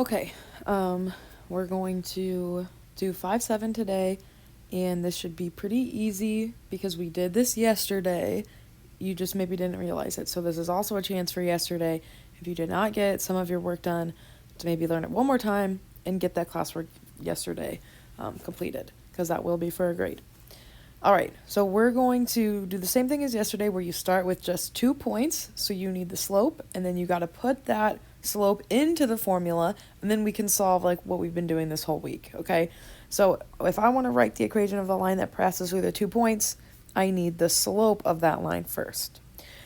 Okay, we're going to do 5-7 today, and this should be pretty easy because we did this yesterday. You just maybe didn't realize it. So this is also a chance for yesterday, if you did not get some of your work done, to maybe learn it one more time and get that classwork yesterday completed, because that will be for a grade. All right, so we're going to do the same thing as yesterday where you start with just 2 points. So you need the slope, and then you got to put that slope into the formula, and then we can solve like what we've been doing this whole week, okay? So if I want to write the equation of the line that passes through the 2 points, I need the slope of that line first.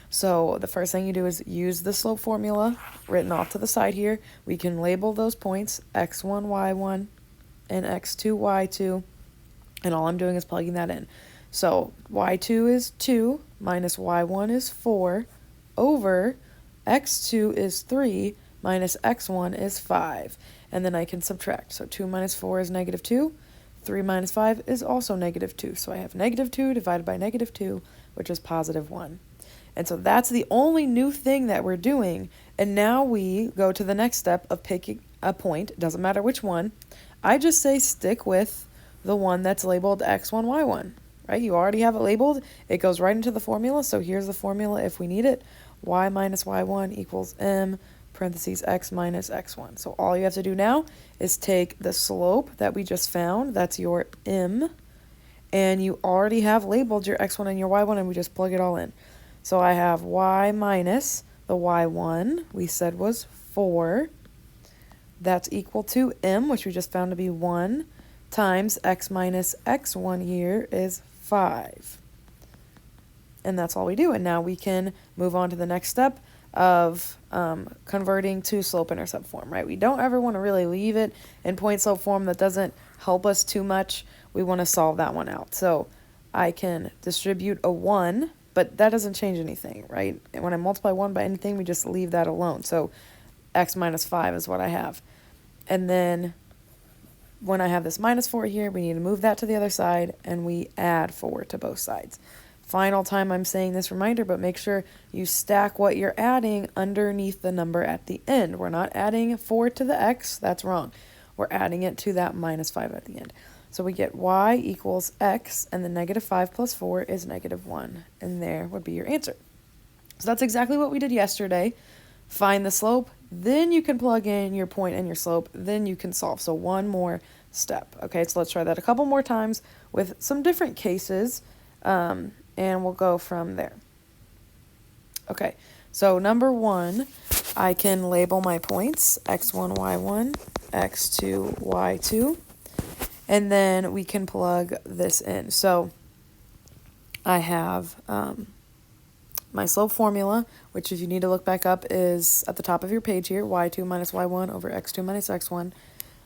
So the first thing you do is use the slope formula written off to the side here. We can label those points x1, y1, and x2, y2. And all I'm doing is plugging that in. So y2 is 2 minus y1 is 4 over x2 is 3 minus x1 is 5. And then I can subtract. So 2 minus 4 is negative 2. 3 minus 5 is also negative 2. So I have negative 2 divided by negative 2, which is positive 1. And so that's the only new thing that we're doing. And now we go to the next step of picking a point. Doesn't matter which one. I just say stick with the one that's labeled x1, y1, right? You already have it labeled. It goes right into the formula. So here's the formula if we need it. Y minus y1 equals m parentheses x minus x1. So all you have to do now is take the slope that we just found. That's your m. And you already have labeled your x1 and your y1, and we just plug it all in. So I have y minus the y1 we said was 4. That's equal to m, which we just found to be 1, times x minus x1 here is 5. And that's all we do. And now we can move on to the next step of converting to slope-intercept form, right? We don't ever want to really leave it in point-slope form. That doesn't help us too much. We want to solve that one out. So I can distribute a 1, but that doesn't change anything, right? And when I multiply 1 by anything, we just leave that alone. So x minus 5 is what I have. And then when I have this minus 4 here, we need to move that to the other side, and we add 4 to both sides. Final time I'm saying this reminder, but make sure you stack what you're adding underneath the number at the end. We're not adding 4 to the x. That's wrong. We're adding it to that minus 5 at the end. So we get y equals x, and the negative 5 plus 4 is negative 1. And there would be your answer. So that's exactly what we did yesterday. Find the slope, then you can plug in your point and your slope, then you can solve. So one more step. Okay, so let's try that a couple more times with some different cases, and we'll go from there. Okay, so number 1, I can label my points, x1, y1, x2, y2, and then we can plug this in. So I have my slope formula, which if you need to look back up is at the top of your page here, y2 minus y1 over x2 minus x1.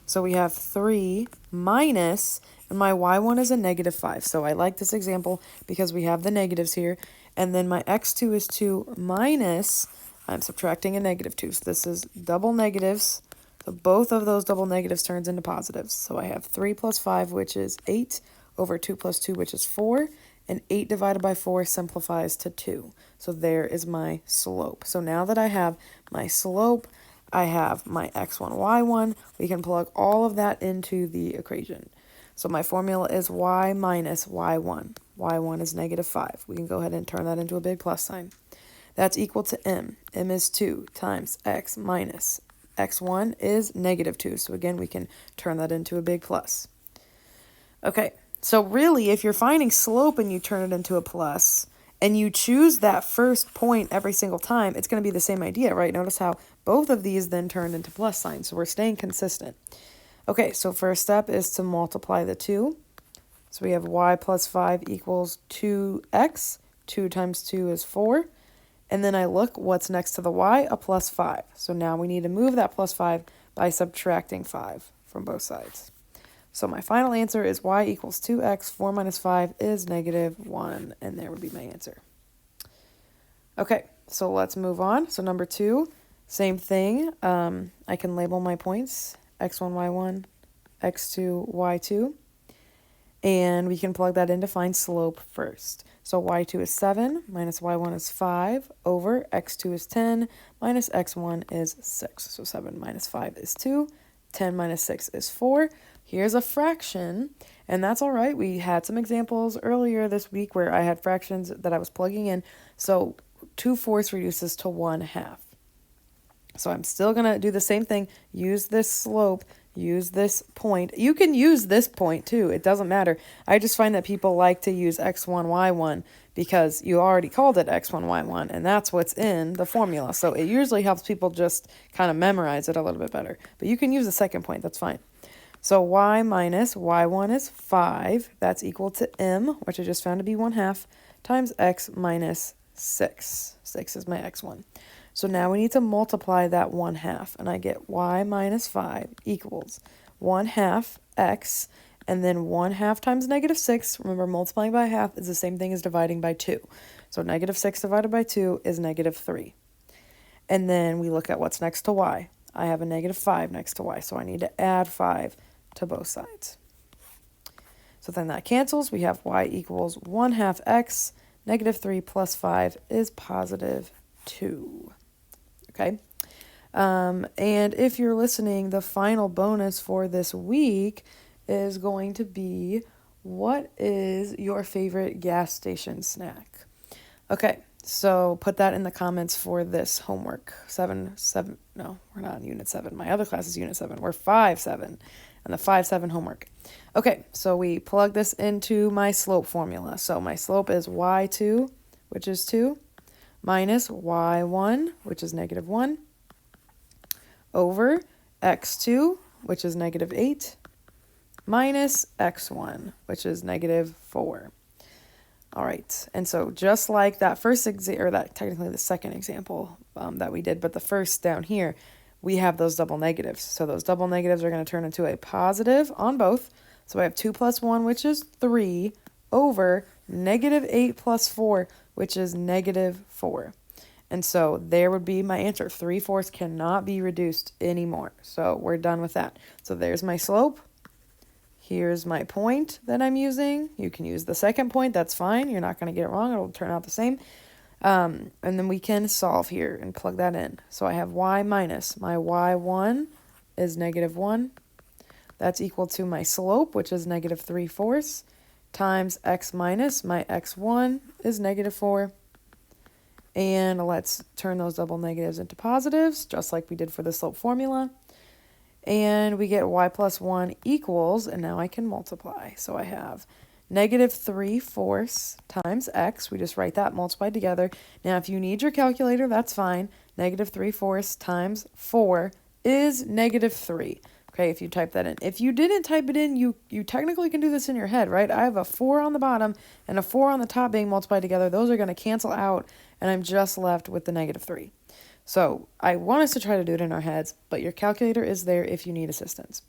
So we have 3 minus, and my y1 is a negative 5. So I like this example because we have the negatives here. And then my x2 is 2 minus, I'm subtracting a negative 2. So this is double negatives. So both of those double negatives turns into positives. So I have 3 plus 5, which is 8, over 2 plus 2, which is 4. And 8 divided by 4 simplifies to 2. So there is my slope. So now that I have my slope, I have my x1, y1. We can plug all of that into the equation. So my formula is y minus y1. y1 is negative 5. We can go ahead and turn that into a big plus sign. That's equal to m. m is 2 times x minus x1 is negative 2. So again, we can turn that into a big plus. Okay. So really, if you're finding slope and you turn it into a plus, and you choose that first point every single time, it's going to be the same idea, right? Notice how both of these then turned into plus signs, so we're staying consistent. Okay, so first step is to multiply the 2. So we have y plus 5 equals 2x. 2 times 2 is 4. And then I look what's next to the y, a plus 5. So now we need to move that plus 5 by subtracting 5 from both sides. So my final answer is y equals 2x, 4 minus 5 is negative 1, and there would be my answer. Okay, so let's move on. So number 2, same thing. I can label my points, x1, y1, x2, y2, and we can plug that in to find slope first. So y2 is 7 minus y1 is 5 over x2 is 10 minus x1 is 6. So 7 minus 5 is 2. 10 minus 6 is 4. Here's a fraction, and that's all right. We had some examples earlier this week where I had fractions that I was plugging in. So 2/4 reduces to 1/2. So I'm still going to do the same thing. Use this slope. Use this point. You can use this point too. It doesn't matter. I just find that people like to use x1, y1 because you already called it x1, y1, and that's what's in the formula. So it usually helps people just kind of memorize it a little bit better. But you can use the second point. That's fine. So y minus y1 is 5. That's equal to m, which I just found to be 1/2, times x minus 6. 6 is my x1. So now we need to multiply that 1/2, and I get y minus 5 equals 1/2 x, and then 1/2 times -6. Remember, multiplying by half is the same thing as dividing by 2. So -6 divided by 2 is -3. And then we look at what's next to y. I have a -5 next to y, so I need to add 5 to both sides. So then that cancels. We have y equals 1/2 x, -3 plus 5 is +2. Okay, and if you're listening, the final bonus for this week is going to be, what is your favorite gas station snack? Okay, so put that in the comments for this homework. No, we're not in Unit 7. My other class is Unit 7. We're 5-7, and the 5-7 homework. Okay, so we plug this into my slope formula. So my slope is y2, which is 2, minus y1, which is -1, over x2, which is -8, minus x1, which is -4. All right, and so just like that first example, or that technically the second example that we did, but the first down here, we have those double negatives. So those double negatives are going to turn into a positive on both. So I have 2 plus 1, which is 3, over -8 plus 4, which is -4. And so there would be my answer. 3/4 cannot be reduced anymore. So we're done with that. So there's my slope. Here's my point that I'm using. You can use the second point. That's fine. You're not going to get it wrong. It'll turn out the same. And then we can solve here and plug that in. So I have y minus. My y1 is -1. That's equal to my slope, which is -3/4, times x minus. My x1 is -4. And let's turn those double negatives into positives, just like we did for the slope formula. And we get y plus 1 equals, and now I can multiply. So I have -3/4 times x. We just write that multiplied together. Now, if you need your calculator, that's fine. -3/4 times 4 is -3. Okay, if you type that in. If you didn't type it in, you technically can do this in your head, right? I have a 4 on the bottom and a 4 on the top being multiplied together. Those are going to cancel out, and I'm just left with the -3. So I want us to try to do it in our heads, but your calculator is there if you need assistance.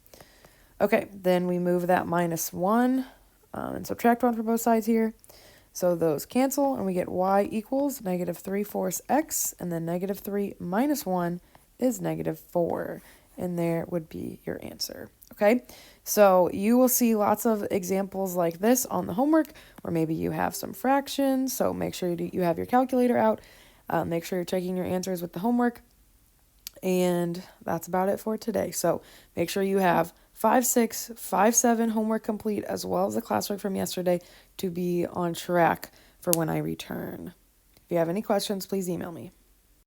Okay, then we move that -1 and subtract 1 from both sides here. So those cancel, and we get y equals -3/4 x, and then -3 minus 1 is -4. And there would be your answer. Okay, so you will see lots of examples like this on the homework, or maybe you have some fractions, so make sure you have your calculator out. Make sure you're checking your answers with the homework, and that's about it for today. So make sure you have 5-6, 5-7 homework complete, as well as the classwork from yesterday, to be on track for when I return. If you have any questions, please email me.